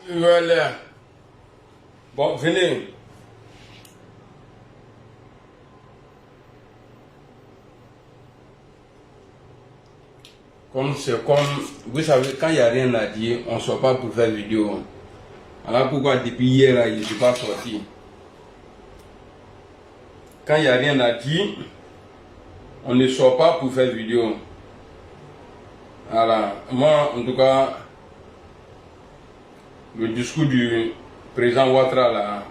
Voilà. Bon, venez. Comme, vous savez, quand il n'y a rien à dire, on ne sort pas pour faire vidéo. Alors pourquoi depuis hier, là, je ne suis pas sorti. Quand il n'y a rien à dire, on ne sort pas pour faire vidéo. Voilà. Moi, en tout cas, le discours du président Ouattara, là,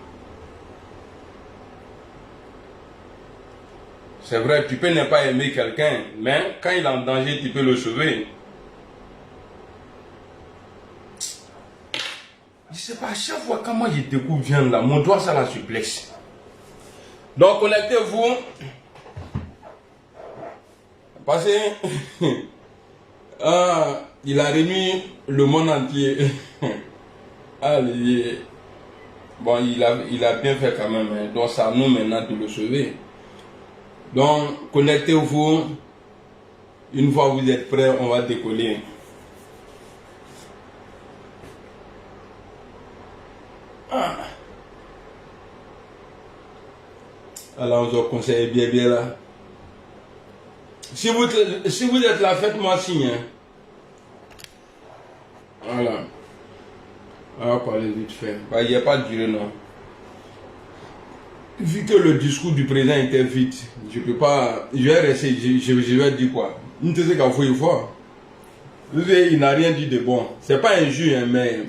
c'est vrai, tu peux ne pas aimer quelqu'un, mais quand il est en danger, tu peux le sauver. Je sais pas, à chaque fois quand moi je découvre viande là, mon doigt ça la suplexe. Donc connectez-vous. Parce que il a réuni le monde entier. Allez. Bon, il a bien fait quand même. Hein. Donc c'est à nous maintenant de le sauver. Donc connectez-vous. Une fois que vous êtes prêts, on va décoller. Alors on se conseille bien là. Si vous êtes là, faites-moi signe. Hein. Voilà. On va parler vite fait. Il n'y a pas de durée, non. Vu que le discours du président était vite, je peux pas. Je vais rester, je vais dire quoi. Il n'a rien dit de bon. C'est pas injuste, hein, mais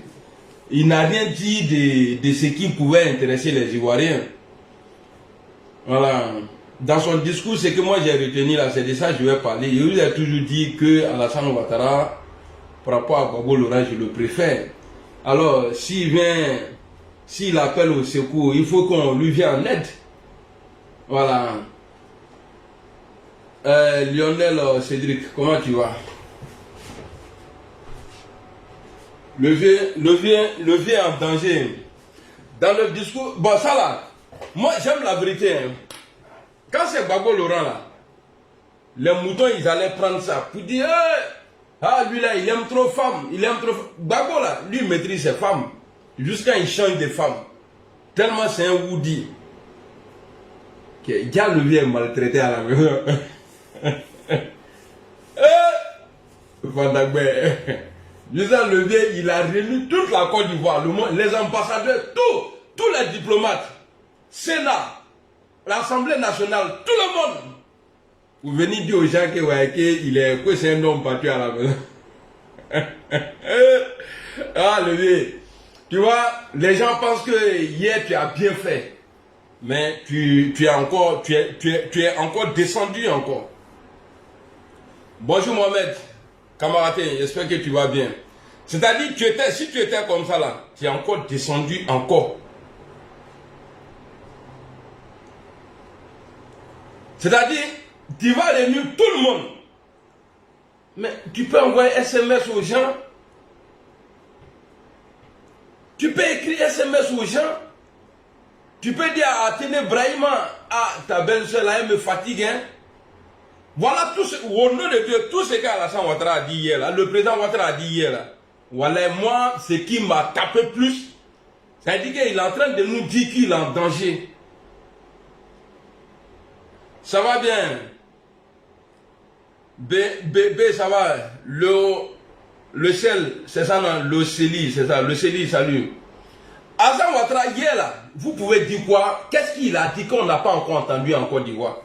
il n'a rien dit de ce qui pouvait intéresser les Ivoiriens. Voilà. Dans son discours, ce que moi j'ai retenu là, c'est de ça que je vais parler. Il vous a toujours dit que Alassane Ouattara, par rapport à Gbagbo Laurent, je le préfère. Alors, s'il appelle au secours, il faut qu'on lui vienne en aide. Voilà. Lionel Cédric, comment tu vas? Le vieux est en danger. Dans le discours, bon ça là, moi j'aime la vérité. Hein. Quand c'est Gbagbo Laurent là, les moutons ils allaient prendre ça pour dire lui là il aime trop femme, Gbagbo là, lui maîtrise ses femmes, jusqu'à il change de femme. Tellement c'est un Woody. Déjà le vieux est maltraité à la maison. Jusqu'à le vieux, il a réuni toute la Côte d'Ivoire, les ambassadeurs, tous les diplomates, Sénat, l'Assemblée nationale, tout le monde. Vous venez dire aux gens que c'est un homme battu à la maison. Le vieux. Tu vois, les gens pensent que hier tu as bien fait. Mais tu es encore descendu encore. Bonjour Mohamed, camarade, j'espère que tu vas bien. C'est-à-dire, si tu étais comme ça là, tu es encore descendu encore. C'est-à-dire, tu vas réunir tout le monde. Mais tu peux envoyer SMS aux gens. Tu peux écrire SMS aux gens. Tu peux dire à Téné Brahima, ta belle-soeur là, elle me fatigue. Hein? Voilà tout ce, au nom de Dieu, tout ce qu'Alassane Ouattara a dit hier là, le président Ouattara a dit hier là. Voilà, moi, ce qui m'a tapé plus, c'est-à-dire qu'il est en train de nous dire qu'il est en danger. Ça va bien. B, ça va. Le sel, c'est ça, non? Le CELI, c'est ça. Le CELI, salut. Alassane Ouattara, hier là, vous pouvez dire quoi? Qu'est-ce qu'il a dit qu'on n'a pas encore entendu en Côte d'Ivoire?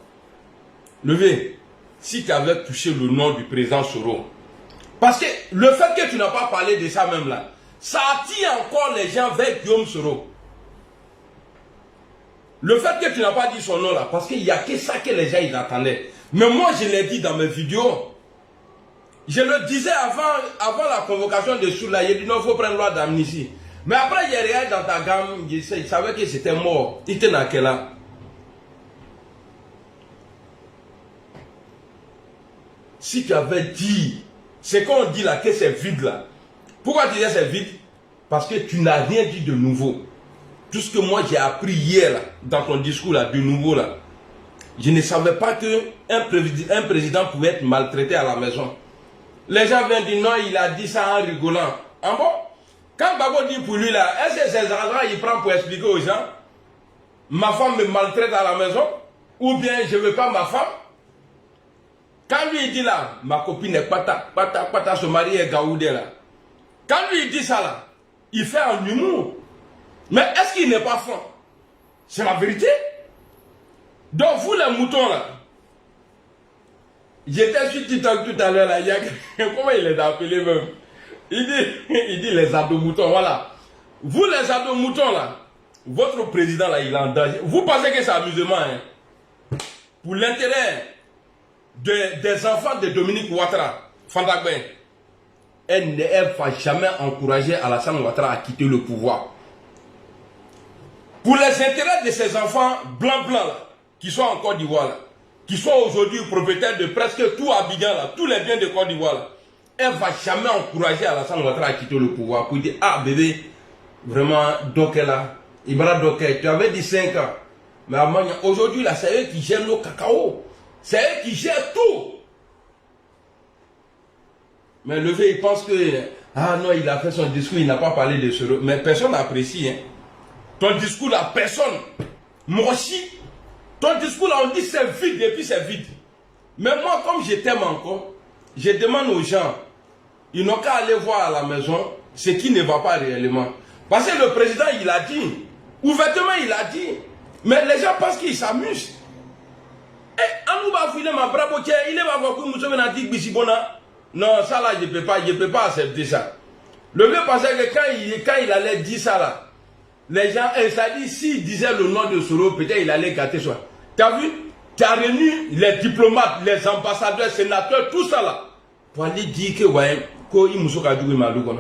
Levez, si tu avais touché le nom du président Soro. Parce que le fait que tu n'as pas parlé de ça même là, ça attire encore les gens vers Guillaume Soro. Le fait que tu n'as pas dit son nom là, parce qu'il n'y a que ça que les gens ils attendaient. Mais moi je l'ai dit dans mes vidéos. Je le disais avant la convocation de Soula, il dit non, il faut prendre loi d'amnistie. Mais après il y a rien dans ta gamme, il savait que c'était mort. Il était dans quel là. Si tu avais dit, c'est qu'on dit là que c'est vide là. Pourquoi tu disais c'est vide? Parce que tu n'as rien dit de nouveau. Tout ce que moi j'ai appris hier là, dans ton discours là, de nouveau là. Je ne savais pas qu'un président pouvait être maltraité à la maison. Les gens viennent dire non, il a dit ça en rigolant. Ah bon? Quand Babo dit pour lui là, est-ce que ces argent il prend pour expliquer aux gens, ma femme me maltraite à la maison, ou bien je ne veux pas ma femme? Quand lui il dit là, ma copine est pata, son mari est gaoudé là. Quand lui il dit ça là, il fait un humour. Mais est-ce qu'il n'est pas franc? C'est la vérité. Donc vous les moutons là, j'étais sur TikTok tout à l'heure là, comment il les a appelés même? Il dit les ados moutons, voilà. Vous les ados moutons là, votre président là, il est en danger. Vous pensez que c'est amusement, hein? Pour l'intérêt des enfants de Dominique Ouattara, Fandagben, elle ne va jamais encourager Alassane Ouattara à quitter le pouvoir. Pour les intérêts de ces enfants blancs là, qui sont en Côte d'Ivoire, qui sont aujourd'hui propriétaires de presque tout Abidjan là, tous les biens de Côte d'Ivoire là, elle ne va jamais encourager Alassane Ouattara à quitter le pouvoir pour dire, ah bébé, vraiment, Doké là, Ibra Doké, tu avais dit 5 ans, mais aujourd'hui là, c'est eux qui gèrent le cacao, c'est eux qui gèrent tout. Mais le fait, il pense que, ah non, il a fait son discours, il n'a pas parlé de ce, mais personne n'apprécie, hein. Ton discours là, personne. Moi aussi, ton discours là, on dit c'est vide et puis c'est vide. Mais moi, comme je t'aime encore, je demande aux gens, ils n'ont qu'à aller voir à la maison ce qui ne va pas réellement. Parce que le président, il a dit, ouvertement, il a dit, mais les gens pensent qu'ils s'amusent. Et Anouba Fouile, ma bravo, il est voir que nous sommes dit Bissibona. Non, ça là, je ne peux pas accepter ça. Le vieux pensait que quand il allait dire ça là, les gens, ça dit, s'il disait le nom de Soro, peut-être il allait gâter soi. Tu as vu? Tu as réuni les diplomates, les ambassadeurs, sénateurs, tout ça là, pour aller dire que, ouais, qu'il m'a dit que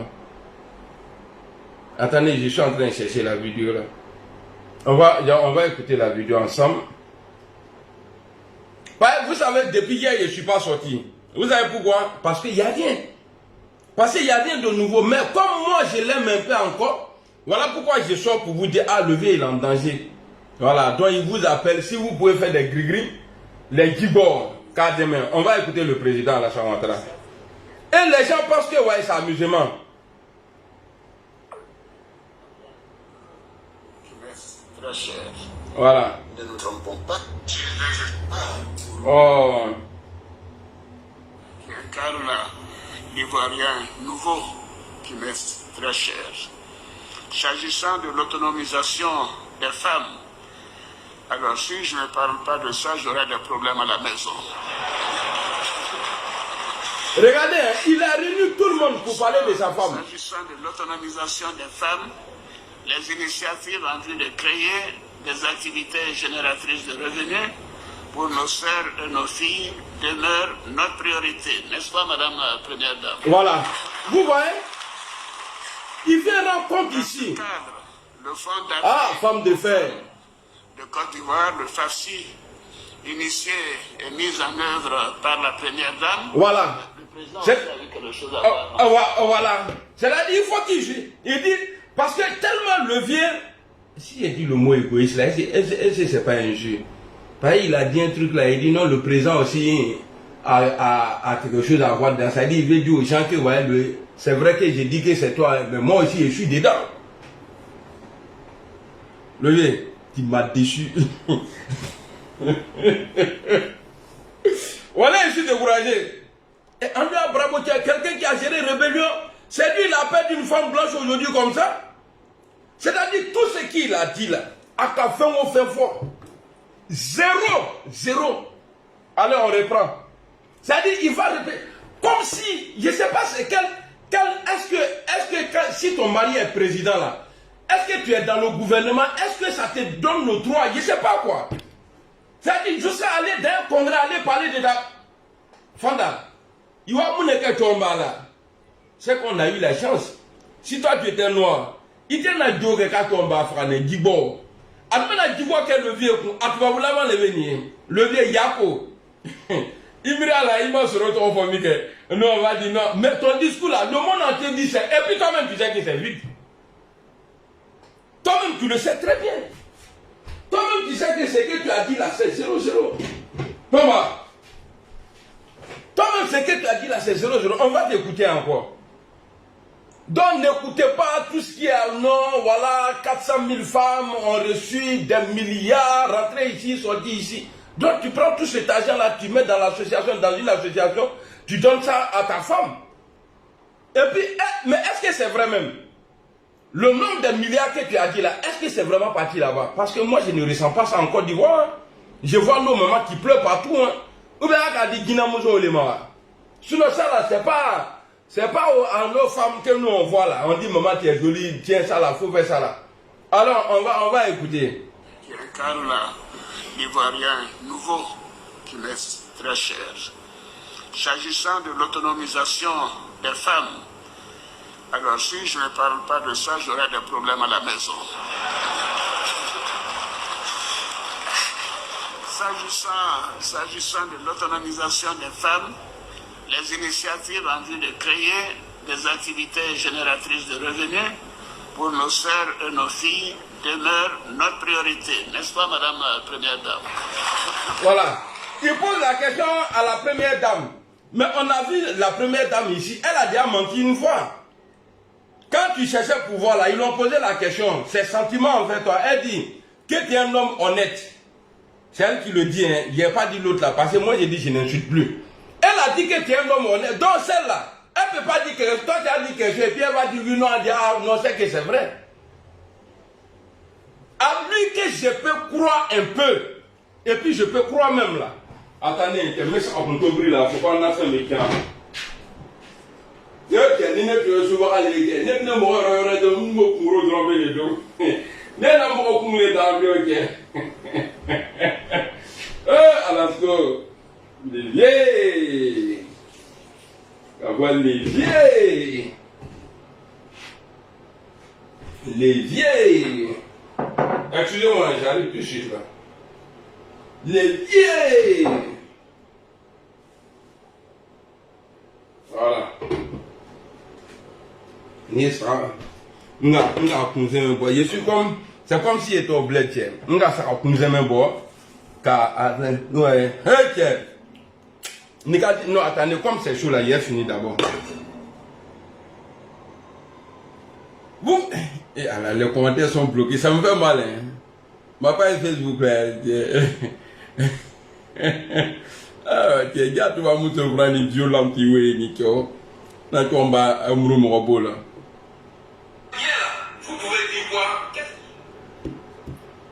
attendez, je suis en train de chercher la vidéo là. On va écouter la vidéo ensemble. Ouais, vous savez, depuis hier, je ne suis pas sorti. Vous savez pourquoi? Parce qu'il n'y a rien. Parce qu'il n'y a rien de nouveau. Mais comme moi, je l'aime un peu encore, voilà pourquoi je sors pour vous dire, ah, le vieux, il est en danger. Voilà, donc il vous appelle, si vous pouvez faire des gris-gris, les gibors, car demain, on va écouter le président Alassane Ouattara. Et les gens pensent que, ouais, c'est amusement. Très cher. Voilà. Ne nous trompons pas. Oh. Car l'Ivoirien nouveau qui m'est très cher. S'agissant de l'autonomisation des femmes, alors si je ne parle pas de ça, j'aurai des problèmes à la maison. Regardez, il a réuni tout le monde pour parler de sa femme. S'agissant de l'autonomisation des femmes, les initiatives en vue de créer des activités génératrices de revenus pour nos sœurs et nos filles demeurent notre priorité. N'est-ce pas, Madame la Première Dame? Voilà. Vous voyez? Il vient rendre compte ici. Cadre, le fonds d'appui Ah, femme de fer. de Côte d'Ivoire, le FAFSI, initié et mis en œuvre par la Première Dame. Voilà. Le président a vu quelque chose à voir. Voilà. C'est-à-dire, il faut qu'il joue. Il dit, parce que tellement le vieux, si j'ai dit le mot égoïste là, est-ce que c'est pas un jeu? Il a dit un truc là, il dit non, le président aussi a quelque chose à voir dans ça. Il dit, il veut dire aux gens que, ouais, c'est vrai que j'ai dit que c'est toi, mais moi aussi je suis dedans. Le vieux, tu m'as déçu. Voilà, je suis découragé. Et André Bravo, quelqu'un qui a géré rébellion, c'est lui la paix d'une femme blanche aujourd'hui comme ça. C'est-à-dire tout ce qu'il a dit là, à ta fin on fait fort. Zéro. Allez, on reprend. C'est-à-dire, il va répéter. Comme si, je ne sais pas, est-ce que si ton mari est président là, est-ce que tu es dans le gouvernement, est-ce que ça te donne le droit, je ne sais pas quoi. C'est-à-dire, je sais aller dans un congrès, aller parler de la... Fanda, il va me tomber là. C'est qu'on a eu la chance. Si toi tu étais noir, il t'en a dit que tu tomber à Frané, Djibo. Après, Djibo qui est le vieux, tu vas vous l'avoir venir. Le vieux Yako. Il m'a se retrouvé pour dire que non, on va dire non. Mais ton discours là, le monde entier dit ça. Et puis toi-même, tu sais que c'est vide. Toi-même, tu le sais très bien. Toi-même, tu sais que ce que tu as dit là, c'est 0-0. Thomas. Toi-même, ce que tu as dit là, c'est 0-0. On va t'écouter encore. Donc n'écoutez pas tout ce qui est non, voilà, 400 000 femmes ont reçu des milliards, rentrés ici, sortis ici. Donc tu prends tout cet argent-là, tu mets dans l'association, dans une association, tu donnes ça à ta femme. Et puis, mais est-ce que c'est vrai même? Le nombre de milliards que tu as dit là, est-ce que c'est vraiment parti là-bas? Parce que moi, je ne ressens pas ça en Côte d'Ivoire. Hein. Je vois nos mamans qui pleurent partout. Hein. Ou bien, on dit Guinamozo Olema. Sinon, ça là, c'est pas à nos femmes que nous on voit là. On dit, maman, tu es jolie, tiens ça là, faut faire ça là. Alors, on va écouter. Il y a un cadre là, ivoirien nouveau, qui m'est très cher. S'agissant de l'autonomisation des femmes, alors si je ne parle pas de ça, j'aurai des problèmes à la maison. S'agissant de l'autonomisation des femmes, les initiatives en vue de créer des activités génératrices de revenus pour nos sœurs et nos filles demeurent notre priorité, n'est-ce pas, Madame la Première Dame? Voilà. Il pose la question à la Première Dame. Mais on a vu la Première Dame ici, elle a déjà menti une fois. Quand tu cherchais pouvoir là, ils lui ont posé la question, ses sentiments envers toi. Elle dit que tu es un homme honnête. C'est elle qui le dit, hein. Je n'ai pas dit l'autre là, parce que moi j'ai dit je n'insulte plus. Elle a dit que tu es un homme honnête. Donc celle-là, elle ne peut pas dire que toi tu as dit quelque chose, et puis elle va dire oui, non, elle dit ah non, c'est que c'est vrai. À lui que je peux croire un peu, et puis je peux croire même là. Attendez, tu mets ça en tomberie là, faut pas en faire mes cas. Les vieilles. Excusez-moi, j'arrive tout de suite là. Les vieilles. Voilà. Je suis comme. C'est comme si j'étais au bled. Non, attendez, comme c'est chaud là, il est fini d'abord. Vous. Et alors, les commentaires sont bloqués, ça me fait mal. Hein. Ma page Facebook là. Ah, tu vas me trouver un idiot l'anti-way, Nico. Là, tu vas un room robot là. Vous pouvez dire quoi?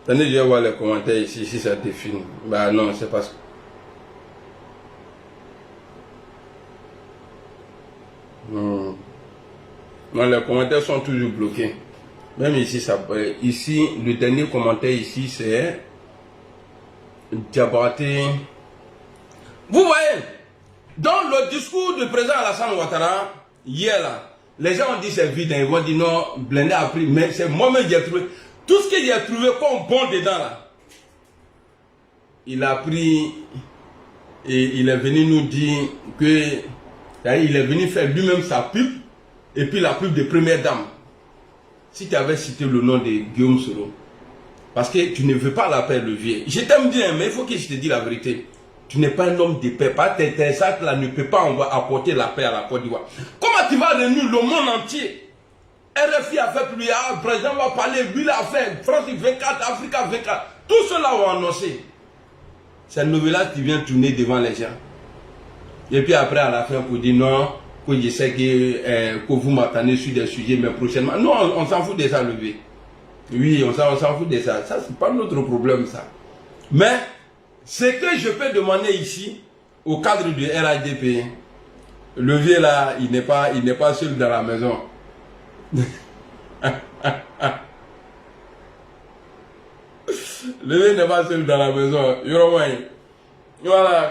Attendez, je vais voir les commentaires ici, si ça définit. Bah non, c'est parce que. Non, les commentaires sont toujours bloqués. Même ici, ici, le dernier commentaire ici, c'est Diabaté. Vous voyez, dans le discours du président Alassane Ouattara, hier là, les gens ont dit c'est vide, ils vont dire non, Blindé a pris, mais c'est moi-même qui ai trouvé. Tout ce qu'il a trouvé comme bon dedans là, il a pris et il est venu nous dire que, il est venu faire lui-même sa pub, et puis la pub de Première Dame. Si tu avais cité le nom de Guillaume Soro, parce que tu ne veux pas la paix, le vieux. Je t'aime bien, mais il faut que je te dise la vérité. Tu n'es pas un homme de paix. Pas tes sacs là ne peut pas apporter la paix à la Côte d'Ivoire. Comment tu vas réunir le monde entier? RFI a fait plus, le président va parler, lui l'a fait, France 24, Africa 24. Tout cela va annoncer. C'est une nouvelle qui vient tourner devant les gens. Et puis après, à la fin, pour dire non, que je sais que vous m'attendez sur des sujets, mais prochainement. Non, on s'en fout de ça, le V. Oui, on s'en fout de ça. Ça, c'est pas notre problème, ça. Mais, ce que je peux demander ici, au cadre du RADP, le vieux là, il n'est pas seul dans la maison. Le vieux n'est pas seul dans la maison. Voilà,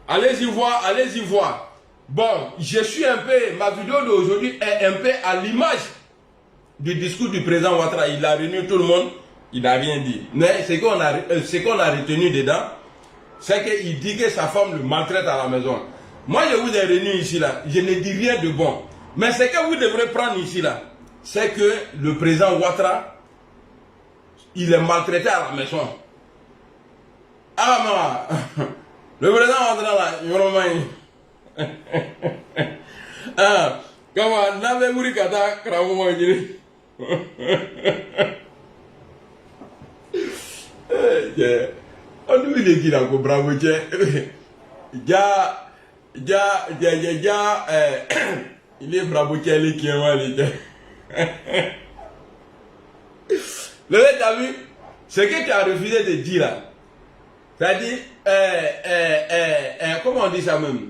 allez-y voir, allez-y voir. Bon, je suis un peu, ma vidéo d'aujourd'hui est un peu à l'image du discours du président Ouattara. Il a réuni tout le monde, il n'a rien dit. Mais ce qu'on a retenu dedans, c'est qu'il dit que sa femme le maltraite à la maison. Moi, je vous ai réuni ici là, je ne dis rien de bon. Mais ce que vous devrez prendre ici là, c'est que le président Ouattara, il est maltraité à la maison. Ah, maman, le président Ouattara là, Ah, comment n'avez vous kata kramo ngini? On nous dit qu'il a ko bravo tiens. Ja, il est bravo tiens les qui ont les. Le gars, t'as vu? Ce que tu as refusé de dire là, c'est-à-dire, comment on dit ça même?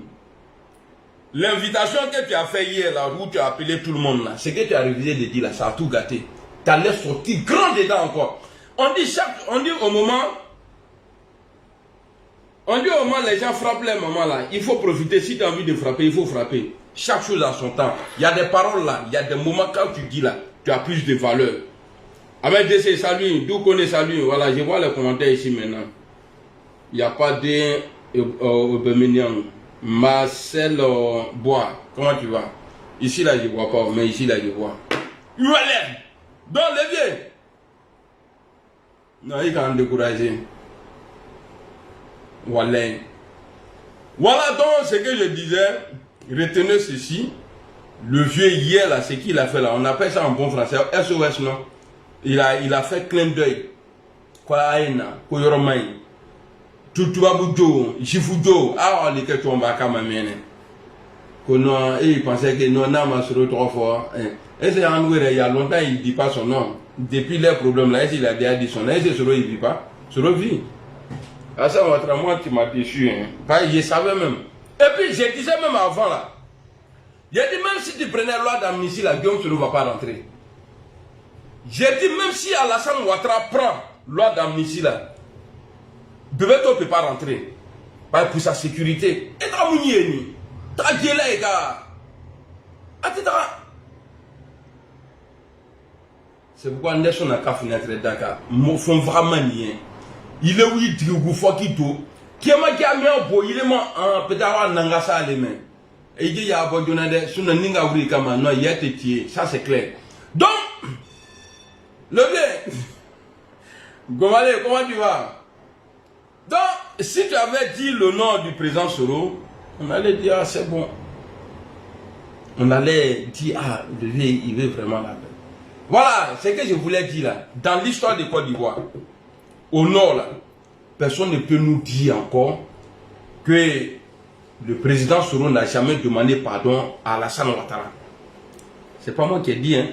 L'invitation que tu as fait hier là, où tu as appelé tout le monde là, ce que tu as refusé de dire là, ça a tout gâté. Tu as l'air sorti grand dedans encore. On dit au moment les gens frappent les moments là, il faut profiter. Si tu as envie de frapper, il faut frapper. Chaque chose a son temps. Il y a des paroles là, il y a des moments quand tu dis là, tu as plus de valeur. Ahmed DC, salut, d'où connaît salut. Voilà, je vois les commentaires ici maintenant. Il n'y a pas de Aubameyang. Marcel Bois, comment tu vas? Ici là je ne vois pas, mais ici là je vois. Voilà, dans le vieux. Non, il est quand même découragé. Voilà. Voilà donc ce que je disais. Retenez ceci. Le vieux hier là, ce qu'il a fait là, on appelle ça en bon français SOS, non? Il a fait clin d'œil. Quoi, Aïna, Koyoromai. Tutuabujo, Jifujo, ah, les questions va quand même. Il pensait que non, n'a sur 3 fois. Et c'est en il y a longtemps, il ne dit pas son nom. Depuis les problèmes là, il a déjà dit son nom. Et c'est sur il ne dit pas. Sur vie. Ah, ça, moi, tu m'as déçu. Je savais même. Et puis, je disais même avant là. J'ai dit, même si tu prenais loi d'amnistie, la Guillaume ne va pas rentrer. J'ai dit, même si Alassane Ouattara prend loi d'amnistie là, Bebeto ne peut pas rentrer. Pour sa sécurité. Et ta mounieni. Ta gueule, les gars. C'est pourquoi Nelson n'a qu'à finir Dakar. Ils font vraiment rien. Il est où il dit que faut qu'il tout. Qui m'a dit à moi, il est en pétard Nangasa les mains. Et il dit, il y a abandonné sur le Ningaouri Kama. Non, il y a été. Ça, c'est clair. Donc, le gars. Gomale, comment tu vas? Donc, si tu avais dit le nom du président Soro, on allait dire, ah, c'est bon. On allait dire, ah, il veut vraiment la paix. Voilà, c'est ce que je voulais dire là. Dans l'histoire de Côte d'Ivoire, au nord là, personne ne peut nous dire encore que le président Soro n'a jamais demandé pardon à Alassane Ouattara. C'est pas moi qui ai dit, hein.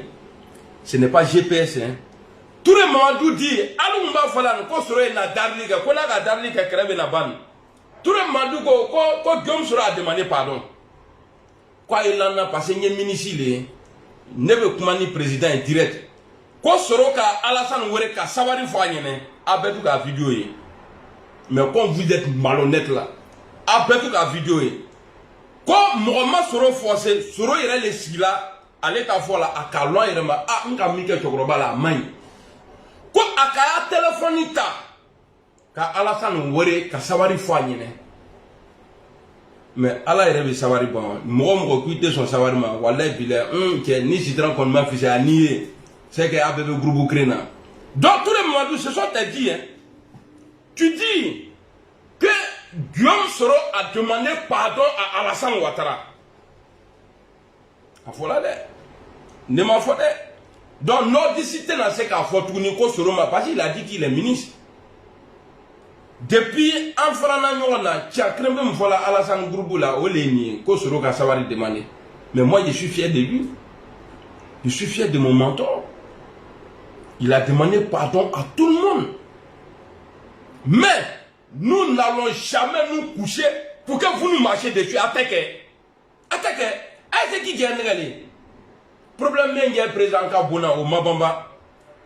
Ce n'est pas GPS, hein. Tout le monde dit, allons va falloir qu'on soit na darliga, qu'on a la darliga crève na ban. Tout le monde dit qu'on Guillaume sera demandé pardon. Quoi il en a passé une ministre, ne veut pas ni président direct. Qu'on sera qu'à Alassane Ouattara, ça va lui faire avec la vidéo. Mais quand vous êtes malhonnête là, avec la vidéo. Quand Mohamed sera forcé, sera il les sila, allez ta fois là, à Kalon il m'a ah on a mis quelque chose là, main. Ko akaya téléphone ta ka Alassane Ouattara ka sawari fo anyene mais ala yere be sawari bon mo kuite son sawari ma wallahi billah que ni citron kon ma fils ani c'est que avec le groupe Ukraine donc tous les moments ce sont dit hein tu dis que Guillaume Soro a demandé pardon à Alassane Ouattara a fola de ne m'a fodé. Donc, notre discipline a fait qu'à Fortuniko Soroma, parce qu'il a dit qu'il est ministre. Depuis un franc, tu as créé même voilà Alassane Grouboula, au Léni, Kosoro Kassawari demandé. Mais moi, je suis fier de lui. Je suis fier de mon mentor. Il a demandé pardon à tout le monde. Mais, nous n'allons jamais nous coucher pour que vous nous marchiez dessus. Attaquez. Attaquez. Est-ce qui gagne? Problème qu'il y a le président Kabuna au Mabamba.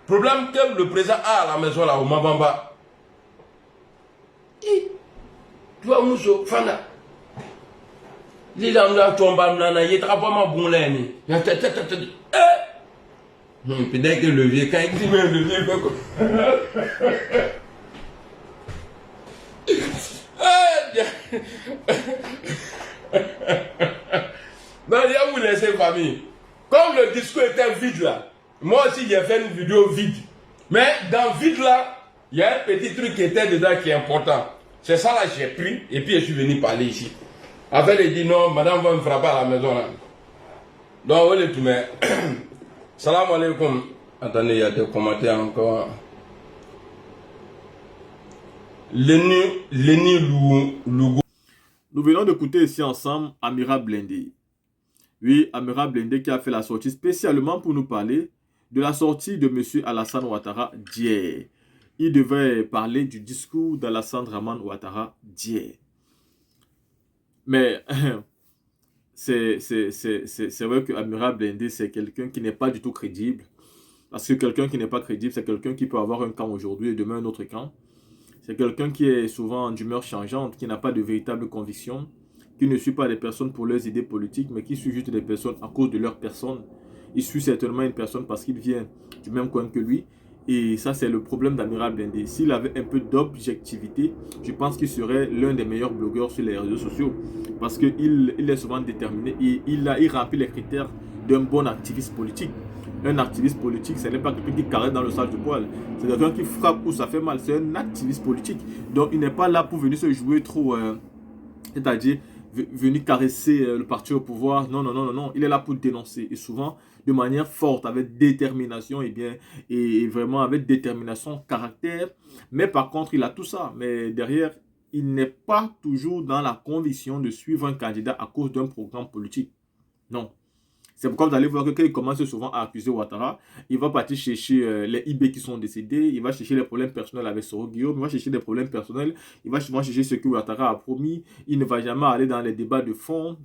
Problème que le président a à la maison là au Mabamba. Tu vois, Mousso, Fana. Les gens là tombent, il est très bon là. Peut-être que le vieux, quand il dit même le vieux, non, il y a vous laisser famille. Comme le discours était vide là, moi aussi j'ai fait une vidéo vide. Mais dans vide là, il y a un petit truc qui était dedans qui est important. C'est ça là j'ai pris et puis je suis venu parler ici. Après il dit non, madame va me frapper à la maison là. Donc, on est tout, mais. Salam alaikum. Attendez, il y a des commentaires encore. Lenny Lugo. Nous venons d'écouter ici ensemble Amira Blindé. Oui, Amira Blindé qui a fait la sortie spécialement pour nous parler de la sortie de M. Alassane Ouattara d'hier. Il devait parler du discours d'Alassane Draman Ouattara d'hier. Mais c'est vrai que Amira Blindé, c'est quelqu'un qui n'est pas du tout crédible. Parce que quelqu'un qui n'est pas crédible, c'est quelqu'un qui peut avoir un camp aujourd'hui et demain un autre camp. C'est quelqu'un qui est souvent d'humeur changeante, qui n'a pas de véritable conviction, qui ne suit pas les personnes pour leurs idées politiques, mais qui suit juste des personnes à cause de leur personne. Il suit certainement une personne parce qu'il vient du même coin que lui. Et ça, c'est le problème d'Amira Blindé. S'il avait un peu d'objectivité, je pense qu'il serait l'un des meilleurs blogueurs sur les réseaux sociaux. Parce qu'il est souvent déterminé et il remplit les critères d'un bon activiste politique. Un activiste politique, ce n'est pas quelqu'un qui caresse dans le sage de poil. C'est quelqu'un qui frappe où ça fait mal. C'est un activiste politique. Donc, il n'est pas là pour venir se jouer trop, c'est-à-dire venir caresser le parti au pouvoir. Non, non, non, non, non. Il est là pour dénoncer. Et souvent, de manière forte, avec détermination, et vraiment avec détermination, caractère. Mais par contre, il a tout ça. Mais derrière, il n'est pas toujours dans la conviction de suivre un candidat à cause d'un programme politique. Non. C'est pourquoi vous allez voir que quand il commence souvent à accuser Ouattara, il va partir chercher les IB qui sont décédés, il va chercher les problèmes personnels avec Soro Guillaume, il va chercher des problèmes personnels, il va souvent chercher ce que Ouattara a promis, il ne va jamais aller dans les débats de fond,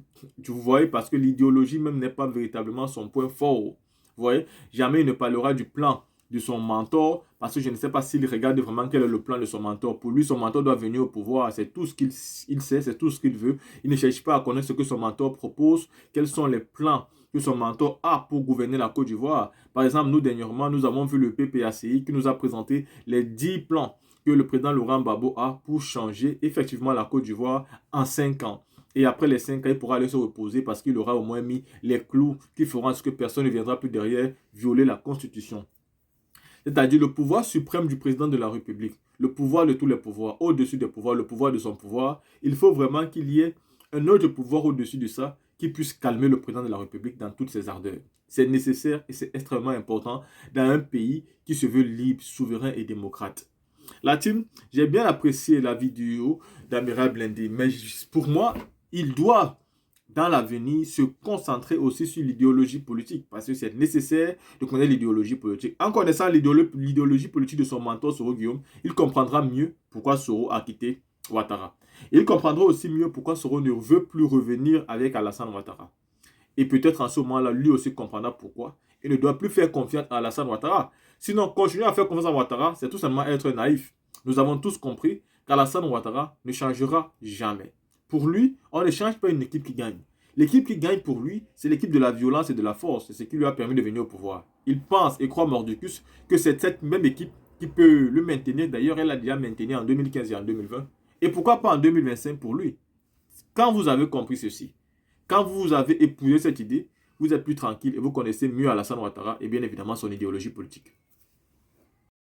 vous voyez, parce que l'idéologie même n'est pas véritablement son point fort. Vous voyez, jamais il ne parlera du plan de son mentor, parce que je ne sais pas s'il regarde vraiment quel est le plan de son mentor. Pour lui, son mentor doit venir au pouvoir, c'est tout ce qu'il sait, c'est tout ce qu'il veut. Il ne cherche pas à connaître ce que son mentor propose, quels sont les plans que son mentor a pour gouverner la Côte d'Ivoire. Par exemple, nous, dernièrement, nous avons vu le PPACI qui nous a présenté les 10 plans que le président Laurent Gbagbo a pour changer effectivement la Côte d'Ivoire en 5 ans. Et après les 5 ans, il pourra aller se reposer parce qu'il aura au moins mis les clous qui feront à ce que personne ne viendra plus derrière violer la Constitution. C'est-à-dire le pouvoir suprême du président de la République, le pouvoir de tous les pouvoirs, au-dessus des pouvoirs, le pouvoir de son pouvoir. Il faut vraiment qu'il y ait un autre pouvoir au-dessus de ça qui puisse calmer le président de la République dans toutes ses ardeurs. C'est nécessaire et c'est extrêmement important dans un pays qui se veut libre, souverain et démocrate. La team, j'ai bien apprécié la vidéo d'Amira Blindé, mais pour moi, il doit dans l'avenir se concentrer aussi sur l'idéologie politique parce que c'est nécessaire de connaître l'idéologie politique. En connaissant l'idéologie politique de son mentor Soro Guillaume, il comprendra mieux pourquoi Soro a quitté Ouattara. Et il comprendra aussi mieux pourquoi Soro ne veut plus revenir avec Alassane Ouattara. Et peut-être en ce moment-là, lui aussi comprendra pourquoi il ne doit plus faire confiance à Alassane Ouattara. Sinon, continuer à faire confiance à Ouattara, c'est tout simplement être naïf. Nous avons tous compris qu'Alassane Ouattara ne changera jamais. Pour lui, on ne change pas une équipe qui gagne. L'équipe qui gagne pour lui, c'est l'équipe de la violence et de la force. C'est ce qui lui a permis de venir au pouvoir. Il pense et croit mordicus que c'est cette même équipe qui peut le maintenir. D'ailleurs, elle l'a déjà maintenu en 2015 et en 2020. Et pourquoi pas en 2025 pour lui? Quand vous avez compris ceci, quand vous avez épousé cette idée, vous êtes plus tranquille et vous connaissez mieux Alassane Ouattara et bien évidemment son idéologie politique.